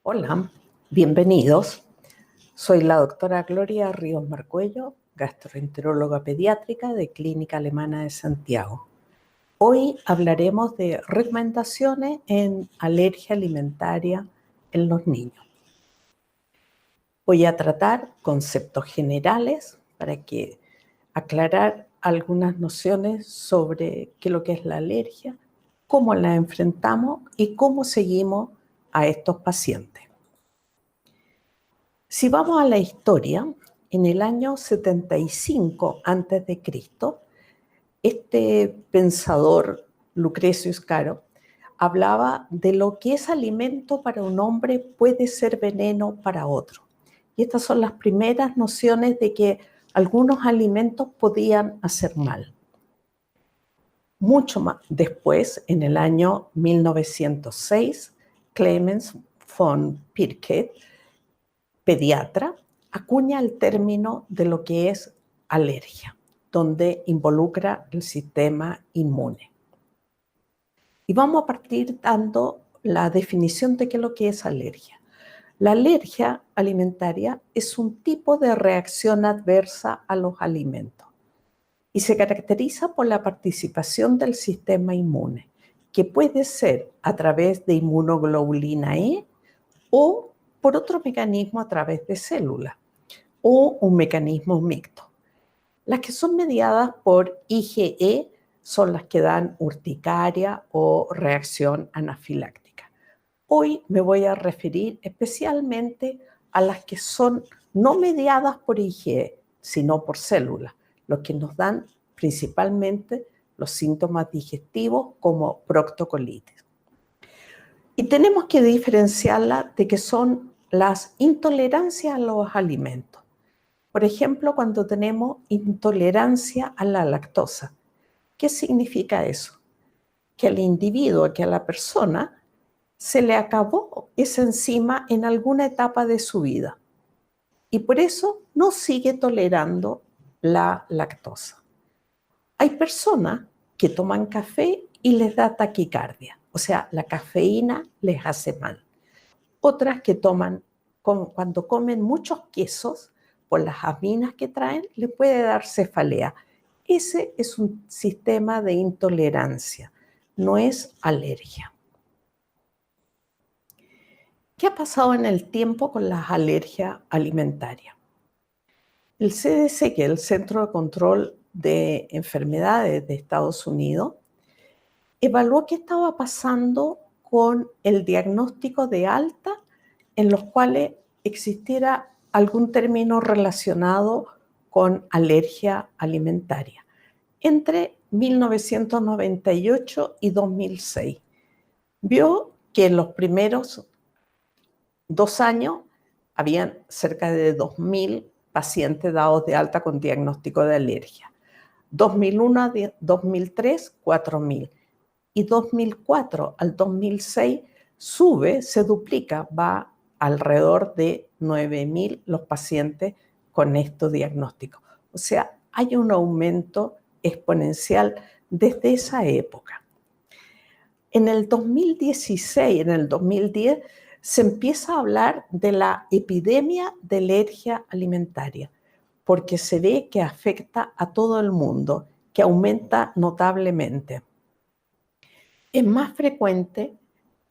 Hola, bienvenidos. Soy la doctora Gloria Ríos Marcuello, gastroenteróloga pediátrica de Clínica Alemana de Santiago. Hoy hablaremos de recomendaciones en alergia alimentaria en los niños. Voy a tratar conceptos generales para aclarar algunas nociones sobre qué es lo que es la alergia, cómo la enfrentamos y cómo seguimos a estos pacientes. Si vamos a la historia, en el año 75 a.C., este pensador, Lucrecio Iscaro, hablaba de lo que es alimento para un hombre puede ser veneno para otro. Y estas son las primeras nociones de que algunos alimentos podían hacer mal. Mucho más después, en el año 1906, Clemens von Pirquet, pediatra, acuña el término de lo que es alergia, donde involucra el sistema inmune. Y vamos a partir dando la definición de qué es lo que es alergia. La alergia alimentaria es un tipo de reacción adversa a los alimentos y se caracteriza por la participación del sistema inmune, que puede ser a través de inmunoglobulina E o por otro mecanismo a través de células o un mecanismo mixto. Las que son mediadas por IgE son las que dan urticaria o reacción anafiláctica. Hoy me voy a referir especialmente a las que son no mediadas por IgE, sino por células, los que nos dan principalmente los síntomas digestivos como proctocolitis. Y tenemos que diferenciarla de que son las intolerancias a los alimentos. Por ejemplo, cuando tenemos intolerancia a la lactosa. ¿Qué significa eso? Que al individuo, que a la persona, se le acabó esa enzima en alguna etapa de su vida. Y por eso no sigue tolerando la lactosa. Hay personas que toman café y les da taquicardia. O sea, la cafeína les hace mal. Otras que cuando comen muchos quesos, por las aminas que traen, les puede dar cefalea. Ese es un sistema de intolerancia, no es alergia. ¿Qué ha pasado en el tiempo con las alergias alimentarias? El CDC, que es el Centro de Control de Enfermedades de Estados Unidos, evaluó qué estaba pasando con el diagnóstico de alta en los cuales existiera algún término relacionado con alergia alimentaria entre 1998 y 2006. Vio que en los primeros 2 años habían cerca de 2.000 pacientes dados de alta con diagnóstico de alergia. 2001 a 2003, 4.000. Y 2004 al 2006 se duplica, va alrededor de 9.000 los pacientes con estos diagnósticos. O sea, hay un aumento exponencial desde esa época. En el 2016, en el 2010, se empieza a hablar de la epidemia de alergia alimentaria, porque se ve que afecta a todo el mundo, que aumenta notablemente. Es más frecuente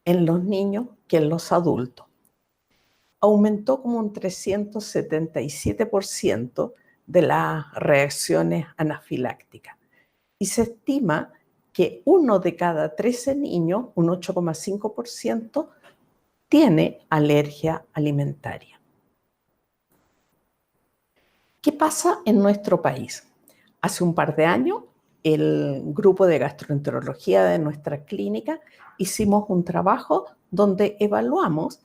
en los niños que en los adultos. Aumentó como un 377% de las reacciones anafilácticas. Y se estima que 1 de cada 13 niños, un 8,5%, tiene alergia alimentaria. ¿Qué pasa en nuestro país? Hace un par de años, el grupo de gastroenterología de nuestra clínica hicimos un trabajo donde evaluamos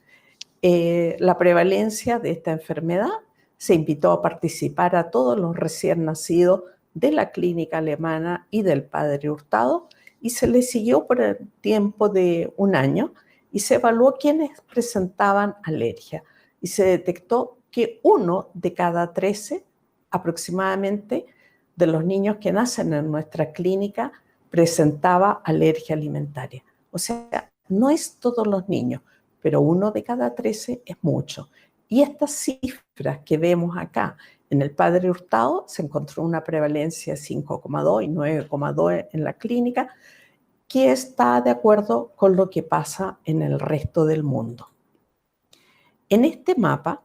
la prevalencia de esta enfermedad. Se invitó a participar a todos los recién nacidos de la clínica alemana y del padre Hurtado y se les siguió por el tiempo de 1 año y se evaluó quiénes presentaban alergia y se detectó que 1 de cada 13 aproximadamente de los niños que nacen en nuestra clínica presentaba alergia alimentaria. O sea, no es todos los niños, pero 1 de cada 13 es mucho. Y estas cifras que vemos acá, en el Padre Hurtado se encontró una prevalencia de 5,2 y 9,2 en la clínica, que está de acuerdo con lo que pasa en el resto del mundo. En este mapa,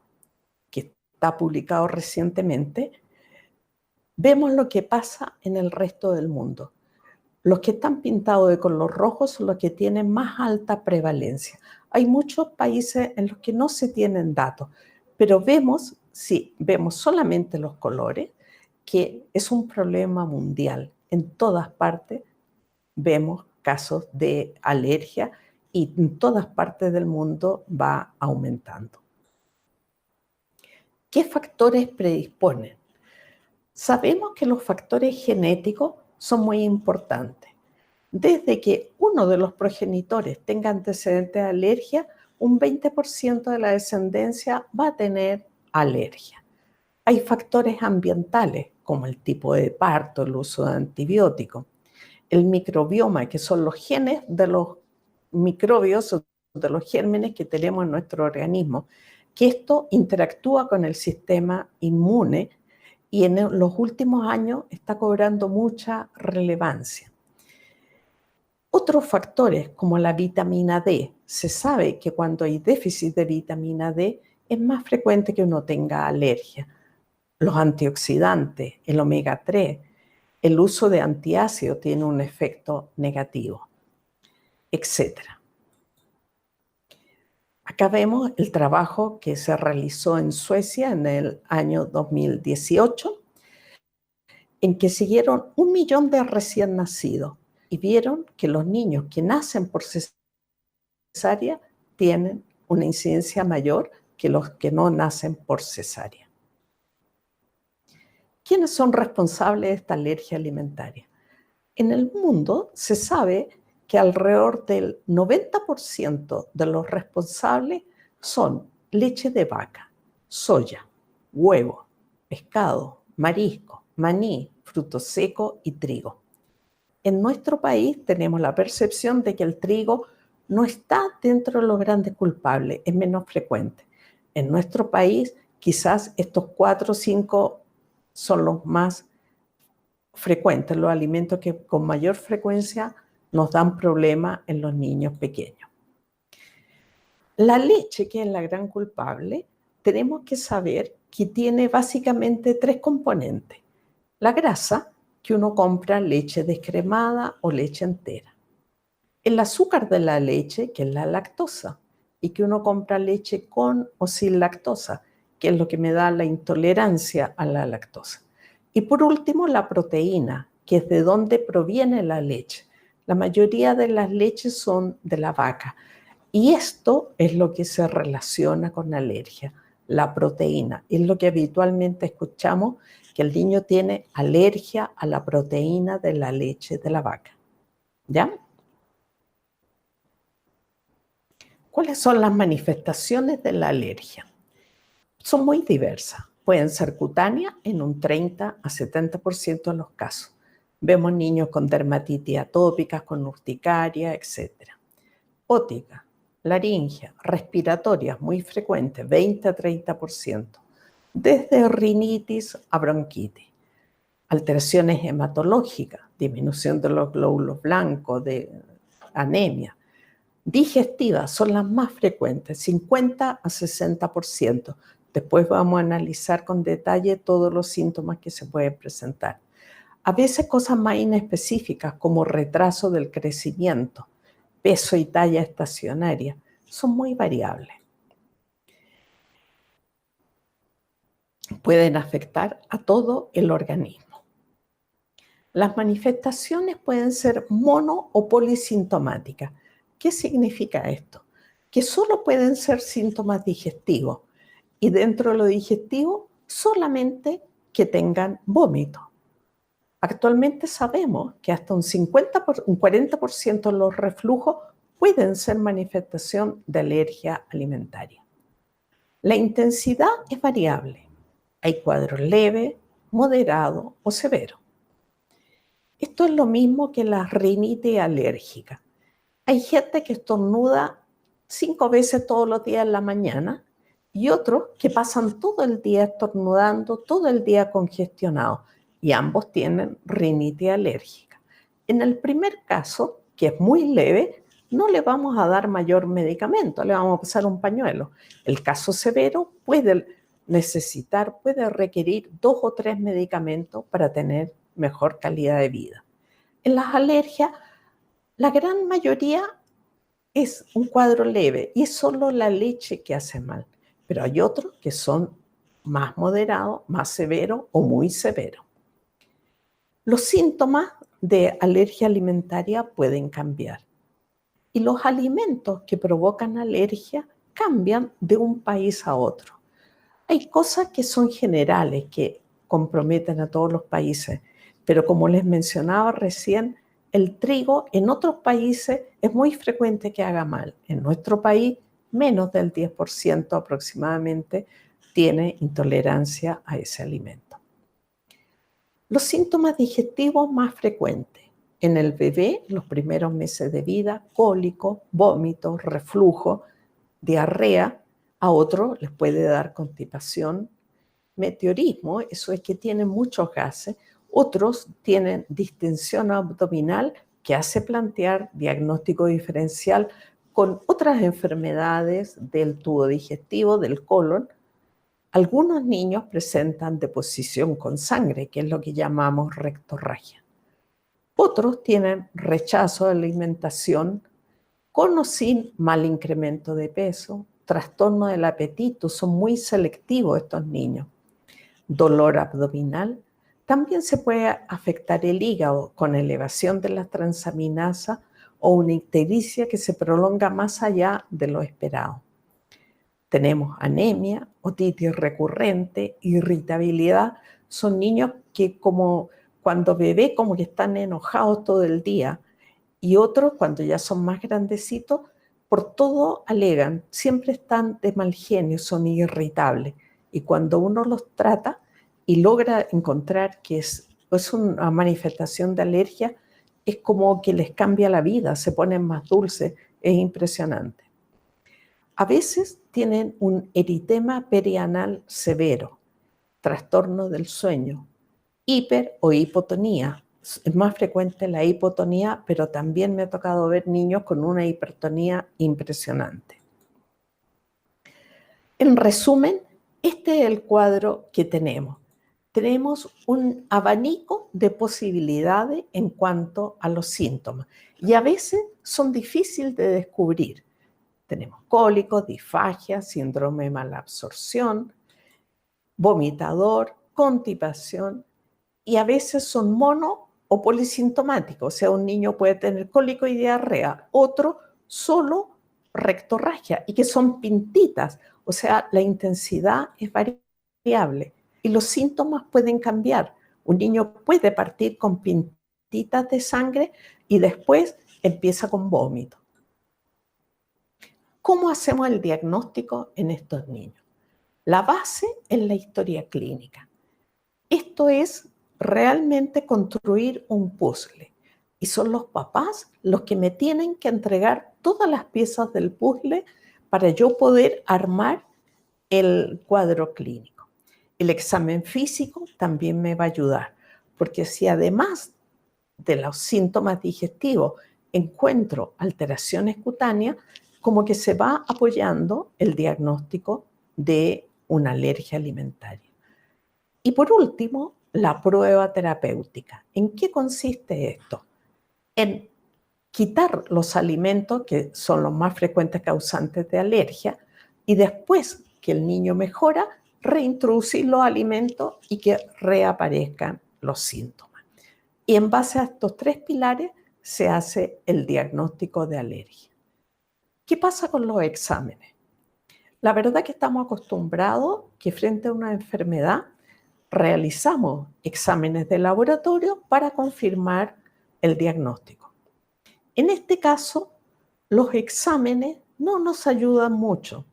que está publicado recientemente, vemos lo que pasa en el resto del mundo. Los que están pintados de color rojo son los que tienen más alta prevalencia. Hay muchos países en los que no se tienen datos, pero vemos, si vemos solamente los colores, que es un problema mundial. En todas partes vemos casos de alergia y en todas partes del mundo va aumentando. ¿Qué factores predisponen? Sabemos que los factores genéticos son muy importantes. Desde que uno de los progenitores tenga antecedentes de alergia, un 20% de la descendencia va a tener alergia. Hay factores ambientales, como el tipo de parto, el uso de antibióticos, el microbioma, que son los genes de los microbios, de los gérmenes que tenemos en nuestro organismo, que esto interactúa con el sistema inmune y en los últimos años está cobrando mucha relevancia. Otros factores como la vitamina D, se sabe que cuando hay déficit de vitamina D es más frecuente que uno tenga alergia. Los antioxidantes, el omega 3, el uso de antiácidos tiene un efecto negativo, etc. Acá vemos el trabajo que se realizó en Suecia en el año 2018, en que siguieron 1 millón de recién nacidos y vieron que los niños que nacen por cesárea tienen una incidencia mayor que los que no nacen por cesárea. ¿Quiénes son responsables de esta alergia alimentaria? En el mundo se sabe que alrededor del 90% de los responsables son leche de vaca, soya, huevo, pescado, marisco, maní, frutos secos y trigo. En nuestro país tenemos la percepción de que el trigo no está dentro de los grandes culpables, es menos frecuente. En nuestro país quizás estos 4 o 5 son los más frecuentes, los alimentos que con mayor frecuencia nos dan problemas en los niños pequeños. La leche, que es la gran culpable, tenemos que saber que tiene básicamente 3 componentes. La grasa, que uno compra leche descremada o leche entera. El azúcar de la leche, que es la lactosa, y que uno compra leche con o sin lactosa, que es lo que me da la intolerancia a la lactosa. Y por último, la proteína, que es de dónde proviene la leche. La mayoría de las leches son de la vaca. Y esto es lo que se relaciona con la alergia, la proteína. Es lo que habitualmente escuchamos, que el niño tiene alergia a la proteína de la leche de la vaca. ¿Ya? ¿Cuáles son las manifestaciones de la alergia? Son muy diversas. Pueden ser cutáneas en un 30 a 70% de los casos. Vemos niños con dermatitis atópicas, con urticaria, etc. Ótica, laringia, respiratorias muy frecuentes, 20 a 30%. Desde rinitis a bronquitis. Alteraciones hematológicas, disminución de los glóbulos blancos, de anemia. Digestivas son las más frecuentes, 50 a 60%. Después vamos a analizar con detalle todos los síntomas que se pueden presentar. A veces cosas más inespecíficas como retraso del crecimiento, peso y talla estacionaria, son muy variables. Pueden afectar a todo el organismo. Las manifestaciones pueden ser mono o polisintomáticas. ¿Qué significa esto? Que solo pueden ser síntomas digestivos y dentro de lo digestivo solamente que tengan vómito. Actualmente sabemos que hasta un 40% de los reflujos pueden ser manifestación de alergia alimentaria. La intensidad es variable. Hay cuadros leves, moderados o severos. Esto es lo mismo que la rinitis alérgica. Hay gente que estornuda 5 veces todos los días en la mañana, y otros que pasan todo el día estornudando, todo el día congestionados, y ambos tienen rinitis alérgica. En el primer caso, que es muy leve, no le vamos a dar mayor medicamento, le vamos a pasar un pañuelo. El caso severo puede requerir 2 o 3 medicamentos para tener mejor calidad de vida. En las alergias, la gran mayoría es un cuadro leve y es solo la leche que hace mal, pero hay otros que son más moderados, más severos o muy severos. Los síntomas de alergia alimentaria pueden cambiar y los alimentos que provocan alergia cambian de un país a otro. Hay cosas que son generales, que comprometen a todos los países, pero como les mencionaba recién, el trigo en otros países es muy frecuente que haga mal. En nuestro país, menos del 10% aproximadamente tiene intolerancia a ese alimento. Los síntomas digestivos más frecuentes. En el bebé, los primeros meses de vida, cólico, vómito, reflujo, diarrea. A otros les puede dar constipación, meteorismo, eso es que tienen muchos gases. Otros tienen distensión abdominal que hace plantear diagnóstico diferencial con otras enfermedades del tubo digestivo, del colon. Algunos niños presentan deposición con sangre, que es lo que llamamos rectorragia. Otros tienen rechazo de alimentación con o sin mal incremento de peso, trastorno del apetito, son muy selectivos estos niños. Dolor abdominal. También se puede afectar el hígado con elevación de la transaminasa o una ictericia que se prolonga más allá de lo esperado. Tenemos anemia, otitis recurrente, irritabilidad. Son niños que como cuando bebé como que están enojados todo el día, y otros cuando ya son más grandecitos, por todo alegan, siempre están de mal genio, son irritables. Y cuando uno los trata y logra encontrar que es una manifestación de alergia, es como que les cambia la vida, se ponen más dulces, es impresionante. A veces tienen un eritema perianal severo, trastorno del sueño, hiper o hipotonía. Es más frecuente la hipotonía, pero también me ha tocado ver niños con una hipertonía impresionante. En resumen, este es el cuadro que tenemos. Tenemos un abanico de posibilidades en cuanto a los síntomas y a veces son difíciles de descubrir. Tenemos cólicos, disfagia, síndrome de mala absorción, vomitador, constipación, y a veces son mono o polisintomáticos. O sea, un niño puede tener cólico y diarrea, otro solo rectorragia, y que son pintitas. O sea, la intensidad es variable y los síntomas pueden cambiar. Un niño puede partir con pintitas de sangre y después empieza con vómito. ¿Cómo hacemos el diagnóstico en estos niños? La base es la historia clínica. Esto es realmente construir un puzzle y son los papás los que me tienen que entregar todas las piezas del puzzle para yo poder armar el cuadro clínico. El examen físico también me va a ayudar, porque si además de los síntomas digestivos encuentro alteraciones cutáneas, como que se va apoyando el diagnóstico de una alergia alimentaria. Y por último, la prueba terapéutica. ¿En qué consiste esto? En quitar los alimentos que son los más frecuentes causantes de alergia y después que el niño mejora, reintroducir los alimentos y que reaparezcan los síntomas. Y en base a estos 3 pilares se hace el diagnóstico de alergia. ¿Qué pasa con los exámenes? La verdad que estamos acostumbrados que frente a una enfermedad realizamos exámenes de laboratorio para confirmar el diagnóstico. En este caso, los exámenes no nos ayudan mucho.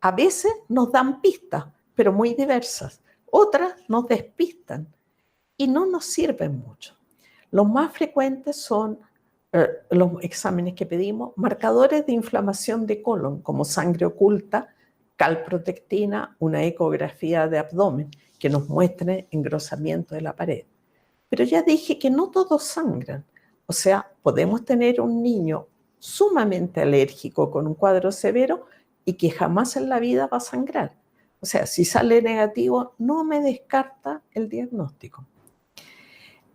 A veces nos dan pistas, pero muy diversas. Otras nos despistan y no nos sirven mucho. Los más frecuentes son los exámenes que pedimos, marcadores de inflamación de colon, como sangre oculta, calprotectina, una ecografía de abdomen, que nos muestre engrosamiento de la pared. Pero ya dije que no todos sangran. O sea, podemos tener un niño sumamente alérgico con un cuadro severo y que jamás en la vida va a sangrar. O sea, si sale negativo, no me descarta el diagnóstico.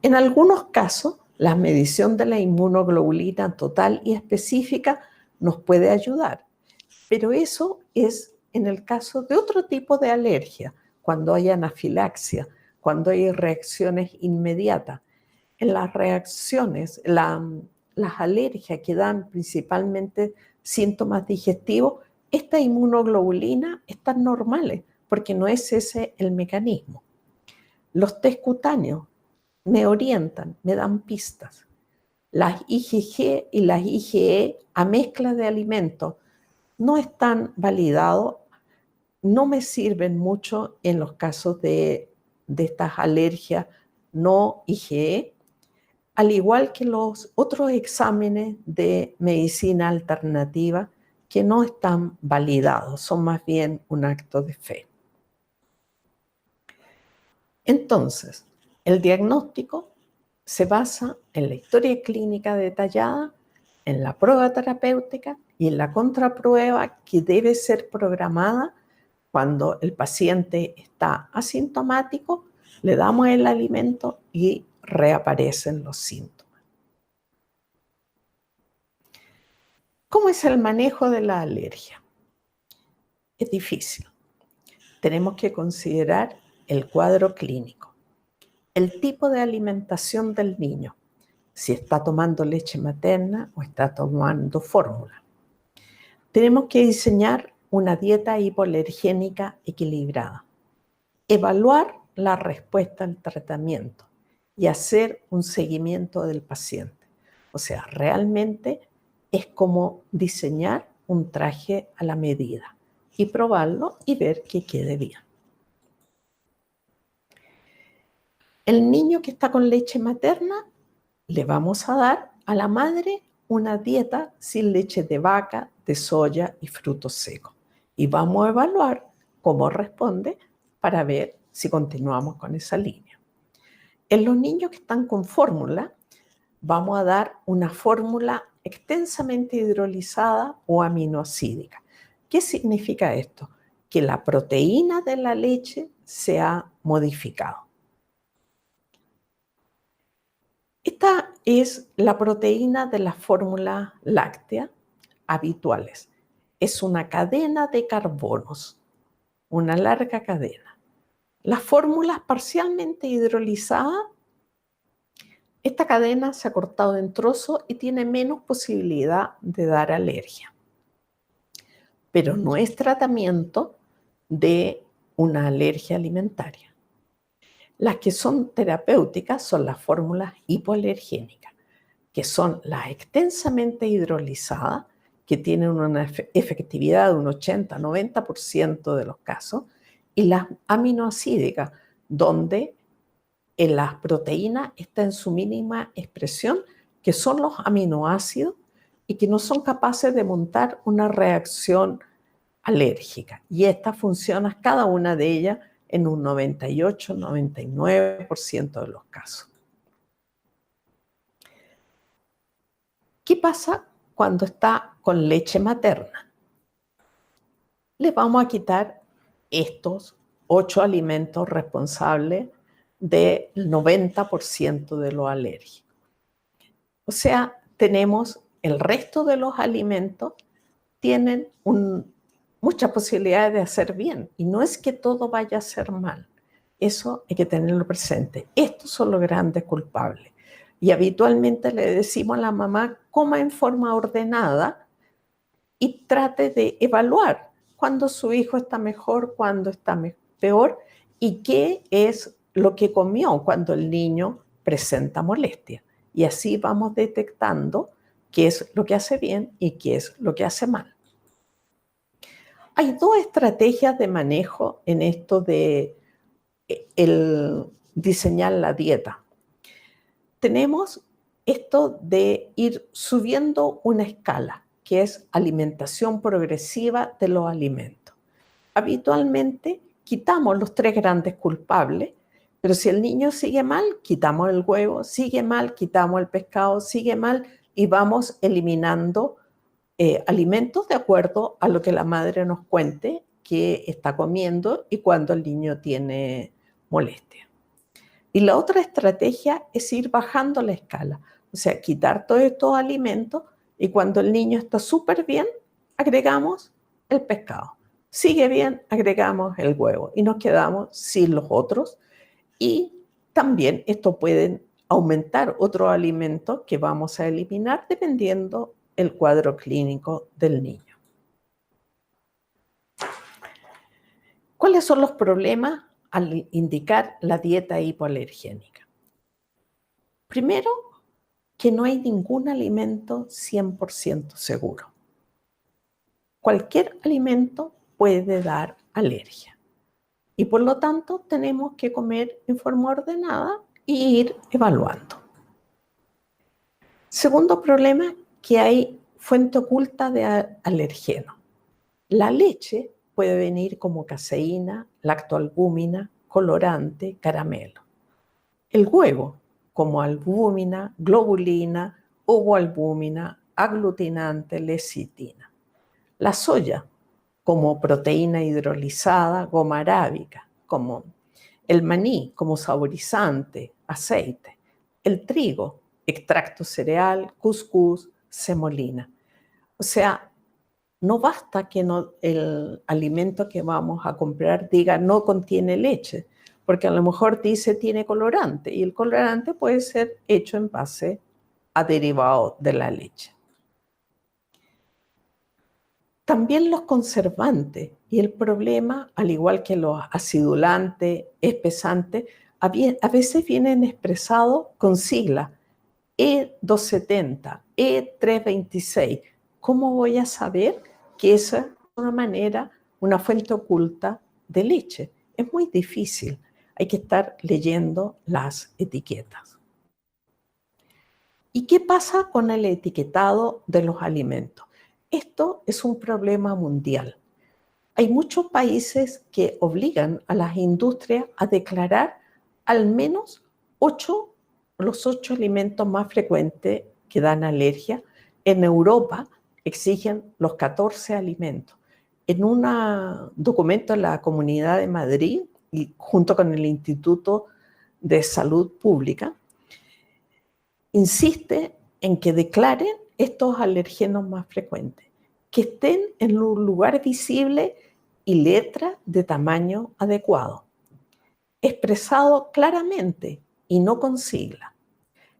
En algunos casos, la medición de la inmunoglobulina total y específica nos puede ayudar, pero eso es en el caso de otro tipo de alergia, cuando hay anafilaxia, cuando hay reacciones inmediatas. En las reacciones, las alergias que dan principalmente síntomas digestivos, esta inmunoglobulina están normales, porque no es ese el mecanismo. Los test cutáneos me orientan, me dan pistas. Las IgG y las IgE a mezcla de alimentos no están validados, no me sirven mucho en los casos de estas alergias no IgE, al igual que los otros exámenes de medicina alternativa que no están validados, son más bien un acto de fe. Entonces, el diagnóstico se basa en la historia clínica detallada, en la prueba terapéutica y en la contraprueba que debe ser programada cuando el paciente está asintomático, le damos el alimento y reaparecen los síntomas. ¿Cómo es el manejo de la alergia? Es difícil. Tenemos que considerar el cuadro clínico, el tipo de alimentación del niño, si está tomando leche materna o está tomando fórmula. Tenemos que diseñar una dieta hipoalergénica equilibrada, evaluar la respuesta al tratamiento y hacer un seguimiento del paciente. O sea, realmente es como diseñar un traje a la medida y probarlo y ver que quede bien. El niño que está con leche materna, le vamos a dar a la madre una dieta sin leche de vaca, de soya y frutos secos. Y vamos a evaluar cómo responde para ver si continuamos con esa línea. En los niños que están con fórmula, vamos a dar una fórmula extensamente hidrolizada o aminoácidica. ¿Qué significa esto? Que la proteína de la leche se ha modificado. Esta es la proteína de la fórmula láctea habituales. Es una cadena de carbonos, una larga cadena. Las fórmulas parcialmente hidrolizadas, esta cadena se ha cortado en trozos y tiene menos posibilidad de dar alergia. Pero no es tratamiento de una alergia alimentaria. Las que son terapéuticas son las fórmulas hipoalergénicas, que son las extensamente hidrolizadas, que tienen una efectividad de un 80-90% de los casos, y las aminoácidicas, donde las proteínas están en su mínima expresión, que son los aminoácidos y que no son capaces de montar una reacción alérgica. Y estas funcionan, cada una de ellas, en un 98-99% de los casos. ¿Qué pasa cuando está con leche materna? Le vamos a quitar estos 8 alimentos responsables del 90% de los alérgicos. O sea, tenemos el resto de los alimentos tienen muchas posibilidades de hacer bien. Y no es que todo vaya a ser mal. Eso hay que tenerlo presente. Estos son los grandes culpables. Y habitualmente le decimos a la mamá, coma en forma ordenada y trate de evaluar cuándo su hijo está mejor, cuándo está peor y qué es lo que comió cuando el niño presenta molestia. Y así vamos detectando qué es lo que hace bien y qué es lo que hace mal. Hay 2 estrategias de manejo en esto de el diseñar la dieta. Tenemos esto de ir subiendo una escala, que es alimentación progresiva de los alimentos. Habitualmente quitamos los 3 grandes culpables, pero si el niño sigue mal, quitamos el huevo, sigue mal, quitamos el pescado, sigue mal y vamos eliminando alimentos de acuerdo a lo que la madre nos cuente que está comiendo y cuando el niño tiene molestia. Y la otra estrategia es ir bajando la escala, o sea, quitar todos estos alimentos y cuando el niño está súper bien, agregamos el pescado. Sigue bien, agregamos el huevo y nos quedamos sin los otros. Y también esto puede aumentar otros alimentos que vamos a eliminar dependiendo el cuadro clínico del niño. ¿Cuáles son los problemas al indicar la dieta hipoalergénica? Primero, que no hay ningún alimento 100% seguro. Cualquier alimento puede dar alergia y por lo tanto tenemos que comer en forma ordenada e ir evaluando. Segundo problema, que hay fuente oculta de alergeno. La leche puede venir como caseína, lactoalbúmina, colorante, caramelo. El huevo, como albúmina, globulina, ovoalbúmina, aglutinante, lecitina. La soya, como proteína hidrolizada, goma arábica, como el maní, como saborizante, aceite. El trigo, extracto cereal, cuscús, semolina. O sea, no basta que el alimento que vamos a comprar diga no contiene leche, porque a lo mejor dice tiene colorante y el colorante puede ser hecho en base a derivados de la leche. También los conservantes y el problema, al igual que los acidulantes, espesantes, a veces vienen expresados con siglas E270, E326. ¿Cómo voy a saber que esa es una fuente oculta de leche? Es muy difícil. Hay que estar leyendo las etiquetas. ¿Y qué pasa con el etiquetado de los alimentos? Esto es un problema mundial. Hay muchos países que obligan a las industrias a declarar al menos los 8 alimentos más frecuentes que dan alergia. En Europa exigen los 14 alimentos. En un documento de la Comunidad de Madrid, y junto con el Instituto de Salud Pública, insiste en que declaren estos alergenos más frecuentes, que estén en un lugar visible y letra de tamaño adecuado, expresado claramente y no con sigla,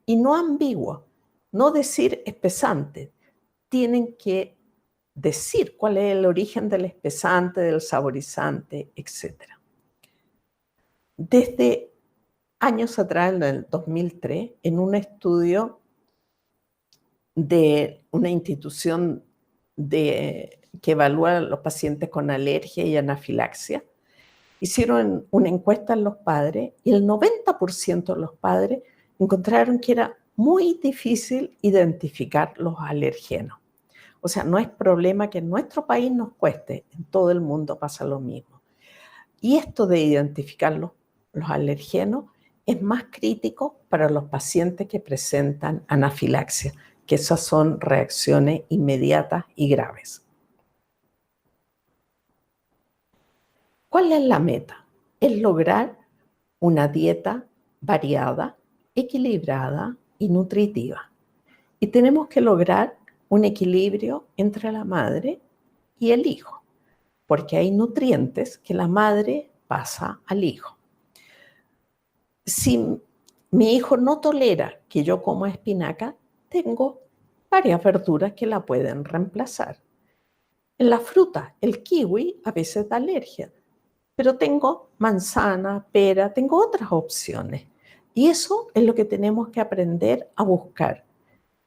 y no ambiguo, no decir espesante. Tienen que decir cuál es el origen del espesante, del saborizante, etc. Desde años atrás, en el 2003, en un estudio de una institución que evalúa a los pacientes con alergia y anafilaxia, hicieron una encuesta en los padres y el 90% de los padres encontraron que era muy difícil identificar los alergenos. O sea, no es problema que en nuestro país nos cueste, en todo el mundo pasa lo mismo. Y esto de identificar los alergenos es más crítico para los pacientes que presentan anafilaxia, que esas son reacciones inmediatas y graves. ¿Cuál es la meta? Es lograr una dieta variada, equilibrada y nutritiva. Y tenemos que lograr un equilibrio entre la madre y el hijo, porque hay nutrientes que la madre pasa al hijo. Si mi hijo no tolera que yo coma espinaca, tengo varias verduras que la pueden reemplazar. En la fruta, el kiwi a veces da alergia, pero tengo manzana, pera, tengo otras opciones. Y eso es lo que tenemos que aprender a buscar.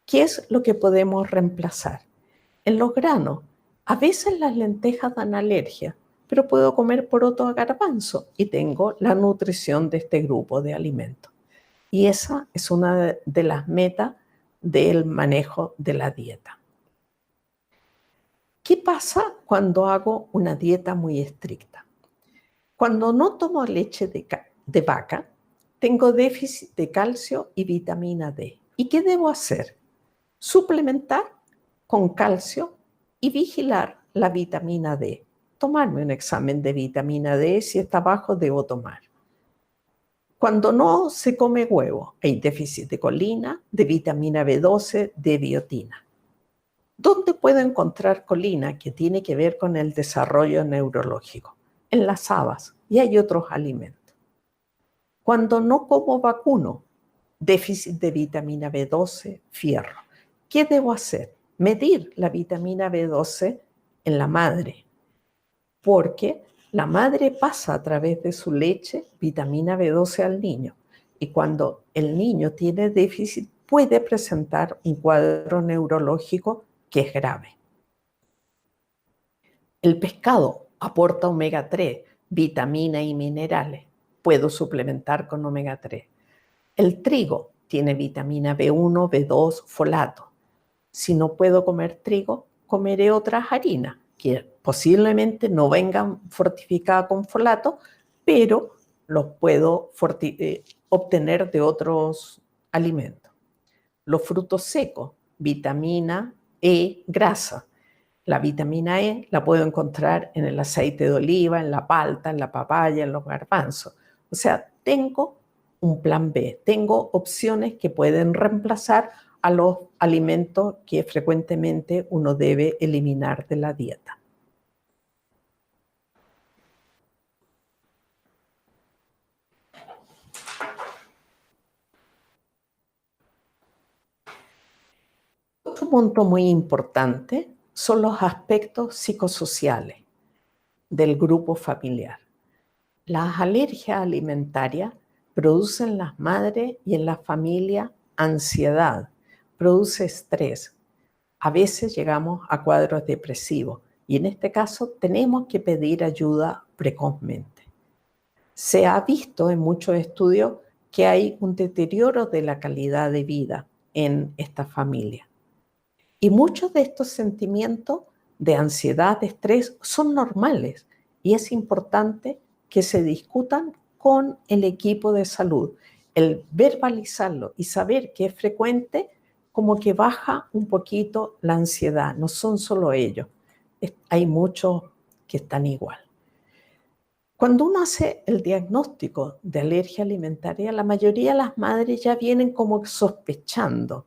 ¿Qué es lo que podemos reemplazar? En los granos, a veces las lentejas dan alergia, pero puedo comer poroto a garbanzo y tengo la nutrición de este grupo de alimentos. Y esa es una de las metas del manejo de la dieta. ¿Qué pasa cuando hago una dieta muy estricta? Cuando no tomo leche de vaca, tengo déficit de calcio y vitamina D. ¿Y qué debo hacer? Suplementar con calcio y vigilar la vitamina D. Tomarme un examen de vitamina D, si está bajo debo tomar. Cuando no se come huevo, hay déficit de colina, de vitamina B12, de biotina. ¿Dónde puedo encontrar colina que tiene que ver con el desarrollo neurológico? En las habas y hay otros alimentos. Cuando no como vacuno, déficit de vitamina B12, fierro. ¿Qué debo hacer? Medir la vitamina B12 en la madre, porque la madre pasa a través de su leche vitamina B12 al niño y cuando el niño tiene déficit puede presentar un cuadro neurológico que es grave. El pescado aporta omega 3, vitamina y minerales. Puedo suplementar con omega 3. El trigo tiene vitamina B1, B2, folato. Si no puedo comer trigo, comeré otras harinas que posiblemente no vengan fortificadas con folato, pero los puedo obtener de otros alimentos. Los frutos secos, vitamina E, grasa. La vitamina E la puedo encontrar en el aceite de oliva, en la palta, en la papaya, en los garbanzos. O sea, tengo un plan B, tengo opciones que pueden reemplazar a los alimentos que frecuentemente uno debe eliminar de la dieta. Otro punto muy importante son los aspectos psicosociales del grupo familiar. Las alergias alimentarias producen en las madres y en la familia ansiedad, produce estrés. A veces llegamos a cuadros depresivos y en este caso tenemos que pedir ayuda precozmente. Se ha visto en muchos estudios que hay un deterioro de la calidad de vida en esta familia. Y muchos de estos sentimientos de ansiedad, de estrés, son normales y es importante que se discutan con el equipo de salud. El verbalizarlo y saber que es frecuente, como que baja un poquito la ansiedad. No son solo ellos, hay muchos que están igual. Cuando uno hace el diagnóstico de alergia alimentaria, la mayoría de las madres ya vienen como sospechando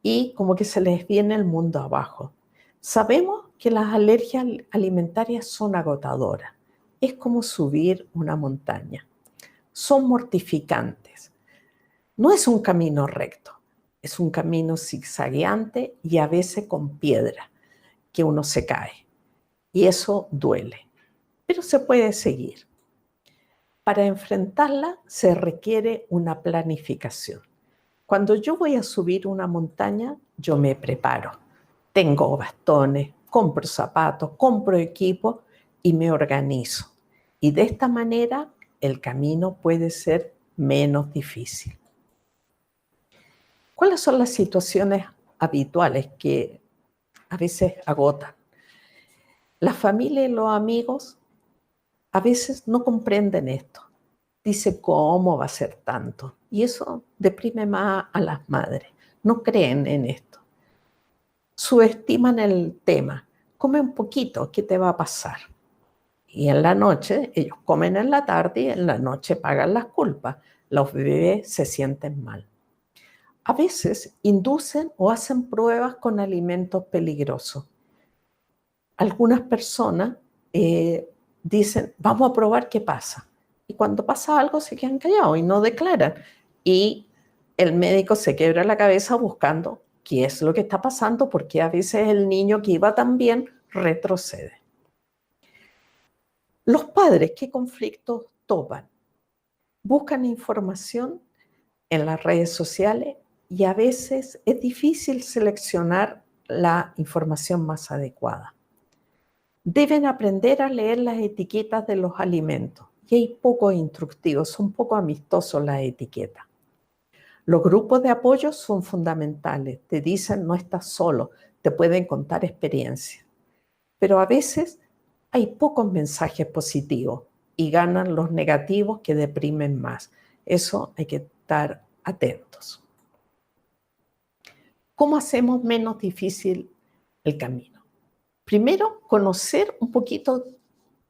y como que se les viene el mundo abajo. Sabemos que las alergias alimentarias son agotadoras. Es como subir una montaña. Son mortificantes. No es un camino recto, es un camino zigzagueante y a veces con piedra, que uno se cae. Y eso duele, pero se puede seguir. Para enfrentarla se requiere una planificación. Cuando yo voy a subir una montaña, yo me preparo. Tengo bastones, compro zapatos, compro equipo y me organizo. Y de esta manera el camino puede ser menos difícil. ¿Cuáles son las situaciones habituales que a veces agotan? La familia y los amigos a veces no comprenden esto. Dice, ¿cómo va a ser tanto? Y eso deprime más a las madres. No creen en esto. Subestiman el tema. Come un poquito, ¿qué te va a pasar? Y en la noche, ellos comen en la tarde y en la noche pagan las culpas. Los bebés se sienten mal. A veces inducen o hacen pruebas con alimentos peligrosos. Algunas personas dicen, vamos a probar qué pasa. Y cuando pasa algo se quedan callados y no declaran. Y el médico se quiebra la cabeza buscando qué es lo que está pasando, porque a veces el niño que iba tan bien retrocede. Los padres, ¿qué conflictos topan? Buscan información en las redes sociales y a veces es difícil seleccionar la información más adecuada. Deben aprender a leer las etiquetas de los alimentos y hay poco instructivos, son poco amistosos las etiquetas. Los grupos de apoyo son fundamentales. Te dicen no estás solo, te pueden contar experiencias. Pero a veces hay pocos mensajes positivos y ganan los negativos que deprimen más. Eso hay que estar atentos. ¿Cómo hacemos menos difícil el camino? Primero, conocer un poquito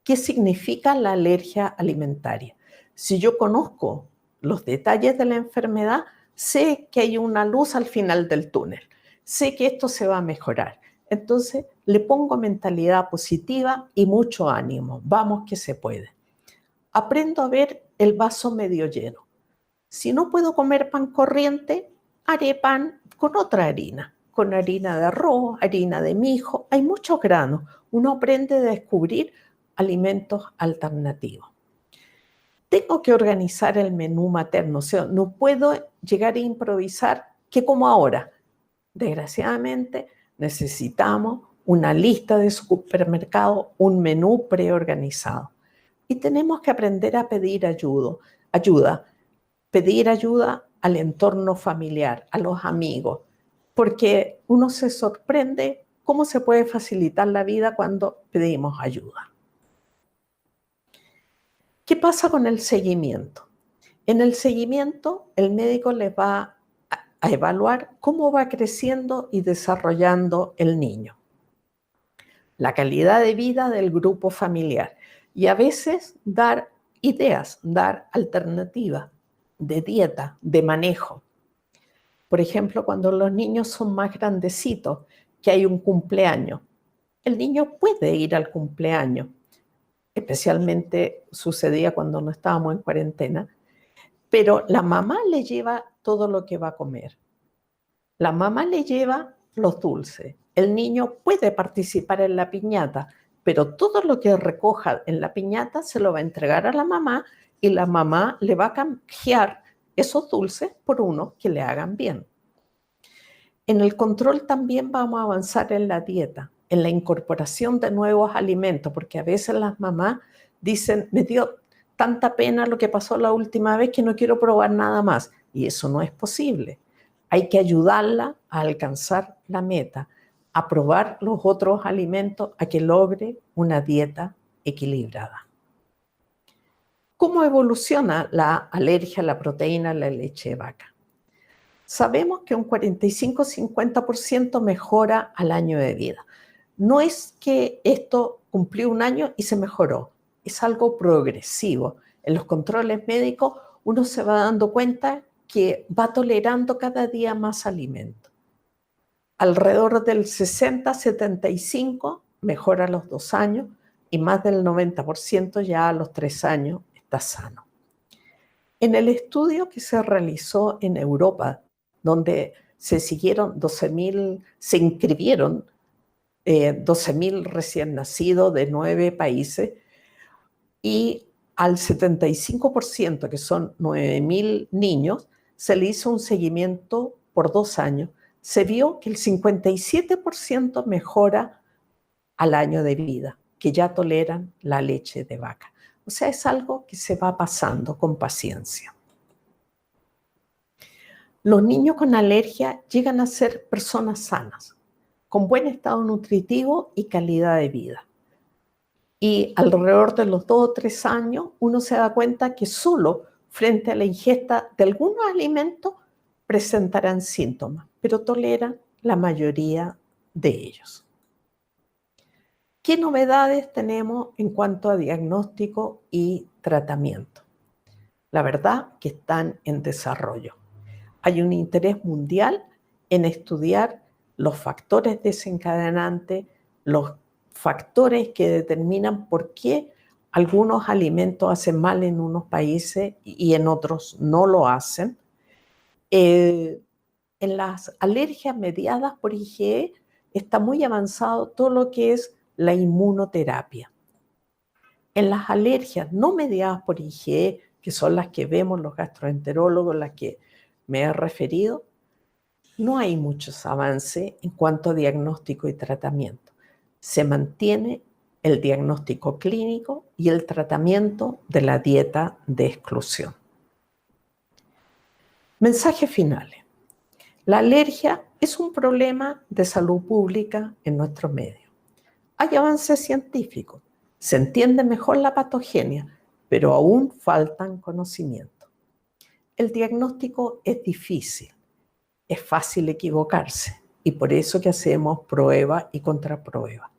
qué significa la alergia alimentaria. Si yo conozco los detalles de la enfermedad, sé que hay una luz al final del túnel. Sé que esto se va a mejorar. Entonces, le pongo mentalidad positiva y mucho ánimo. Vamos que se puede. Aprendo a ver el vaso medio lleno. Si no puedo comer pan corriente, haré pan con otra harina, con harina de arroz, harina de mijo. Hay muchos granos. Uno aprende a descubrir alimentos alternativos. Tengo que organizar el menú materno. O sea, no puedo llegar a improvisar qué como ahora. Desgraciadamente, necesitamos una lista de supermercado, un menú preorganizado. Y tenemos que aprender a pedir ayuda. Pedir ayuda al entorno familiar, a los amigos, porque uno se sorprende cómo se puede facilitar la vida cuando pedimos ayuda. ¿Qué pasa con el seguimiento? En el seguimiento, el médico les va a evaluar cómo va creciendo y desarrollando el niño, la calidad de vida del grupo familiar y a veces dar ideas, dar alternativas de dieta, de manejo. Por ejemplo, cuando los niños son más grandecitos, que hay un cumpleaños, el niño puede ir al cumpleaños. Especialmente sucedía cuando no estábamos en cuarentena, pero la mamá le lleva todo lo que va a comer. La mamá le lleva los dulces. El niño puede participar en la piñata, pero todo lo que recoja en la piñata se lo va a entregar a la mamá y la mamá le va a canjear esos dulces por unos que le hagan bien. En el control también vamos a avanzar en la dieta, en la incorporación de nuevos alimentos, porque a veces las mamás dicen, me dio tanta pena lo que pasó la última vez que no quiero probar nada más. Y eso no es posible. Hay que ayudarla a alcanzar la meta, a probar los otros alimentos, a que logre una dieta equilibrada. ¿Cómo evoluciona la alergia a la proteína en la leche de vaca? Sabemos que un 45-50% mejora al año de vida. No es que esto cumplió un año y se mejoró, es algo progresivo. En los controles médicos uno se va dando cuenta que va tolerando cada día más alimento. Alrededor del 60-75% mejora a los 2 años y más del 90% ya a los 3 años está sano. En el estudio que se realizó en Europa, donde se inscribieron 12.000 recién nacidos de 9 países y al 75%, que son 9.000 niños, se le hizo un seguimiento por 2 años. Se vio que el 57% mejora al año de vida, que ya toleran la leche de vaca. O sea, es algo que se va pasando con paciencia. Los niños con alergia llegan a ser personas sanas, con buen estado nutritivo y calidad de vida. Y alrededor de los 2 o 3 años, uno se da cuenta que solo frente a la ingesta de algunos alimentos presentarán síntomas, pero toleran la mayoría de ellos. ¿Qué novedades tenemos en cuanto a diagnóstico y tratamiento? La verdad que están en desarrollo. Hay un interés mundial en estudiar los factores desencadenantes, los factores que determinan por qué algunos alimentos hacen mal en unos países y en otros no lo hacen. En las alergias mediadas por IgE está muy avanzado todo lo que es la inmunoterapia. En las alergias no mediadas por IgE, que son las que vemos los gastroenterólogos, las que me he referido, no hay muchos avances en cuanto a diagnóstico y tratamiento. Se mantiene el diagnóstico clínico y el tratamiento de la dieta de exclusión. Mensajes finales. La alergia es un problema de salud pública en nuestro medio. Hay avances científicos, se entiende mejor la patogenia, pero aún faltan conocimientos. El diagnóstico es difícil, es fácil equivocarse y por eso que hacemos prueba y contraprueba.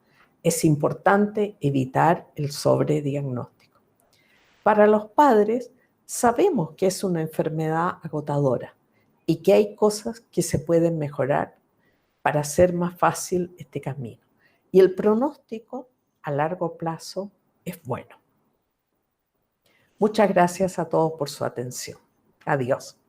Es importante evitar el sobrediagnóstico. Para los padres, sabemos que es una enfermedad agotadora y que hay cosas que se pueden mejorar para hacer más fácil este camino. Y el pronóstico a largo plazo es bueno. Muchas gracias a todos por su atención. Adiós.